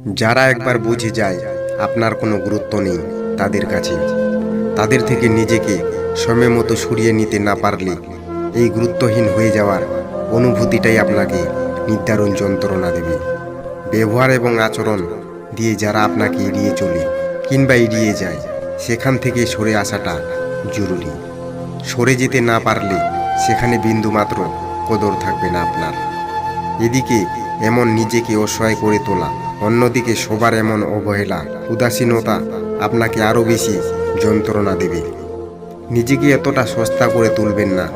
যারা একবার বুঝে যায় আপনার কোনো গুরুত্ব নেই তাদের কাছে, তাদের থেকে নিজেকে সময় মতো সরিয়ে নিতে না পারলে এই গুরুত্বহীন হয়ে যাওয়ার অনুভূতিটাই আপনাকে নির্ধারণ যন্ত্রণা দেবে। ব্যবহার এবং আচরণ দিয়ে যারা আপনাকে এড়িয়ে চলে কিংবা এড়িয়ে যায়, সেখান থেকে সরে আসাটা জরুরি। সরে যেতে না পারলে সেখানে বিন্দুমাত্র কদর থাকবে না আপনার। এদিকে এমন নিজেকে অসহায় করে তোলা, অন্যদিকে সবার এমন অবহেলা, উদাসীনতা আপনাকে আরও বেশি যন্ত্রণা দেবে। নিজেকে এতটা সস্তা করে তুলবেন না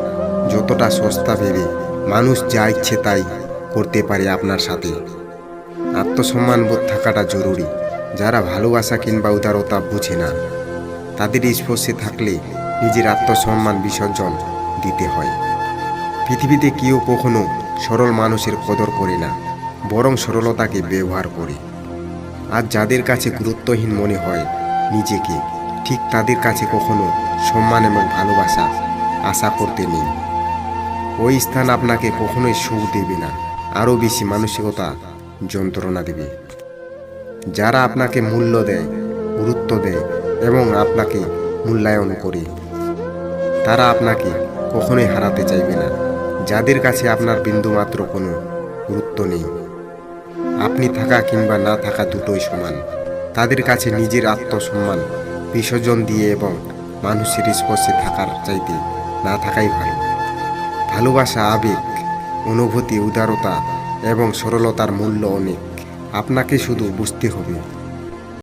যতটা সস্তা ভেবে মানুষ যা ইচ্ছে তাই করতে পারে আপনার সাথে। আত্মসম্মানবোধ থাকাটা জরুরি। যারা ভালোবাসা কিংবা উদারতা বুঝে না, তাদের স্পর্শে থাকলে নিজের আত্মসম্মান বিসর্জন দিতে হয়। পৃথিবীতে কেউ কখনো সরল মানুষের কদর করে না, বরং সরলতাকে ব্যবহার করে। আর যাদের কাছে গুরুত্বহীন মনে হয় নিজেকে, ঠিক তাদের কাছে কখনো সম্মান এবং ভালোবাসা আশা করতে নেই। ওই স্থান আপনাকে কখনোই সুখ দেবে না, আরও বেশি মানসিকতা যন্ত্রণা দেবে। যারা আপনাকে মূল্য দেয়, গুরুত্ব দেয় এবং আপনাকে মূল্যায়ন করে, তারা আপনাকে কখনোই হারাতে চাইবে না। যাদের কাছে আপনার বিন্দুমাত্র কোনো গুরুত্ব নেই, আপনি থাকা কিংবা না থাকা দুটোই সমান, তাদের কাছে নিজের আত্মসম্মান বিসর্জন দিয়ে এবং মানুষের স্পর্শে থাকার চাইতে না থাকাই ভালো। ভালোবাসা, আবেগ, অনুভূতি, উদারতা এবং সরলতার মূল্য অনেক। আপনাকে শুধু বুঝতে হবে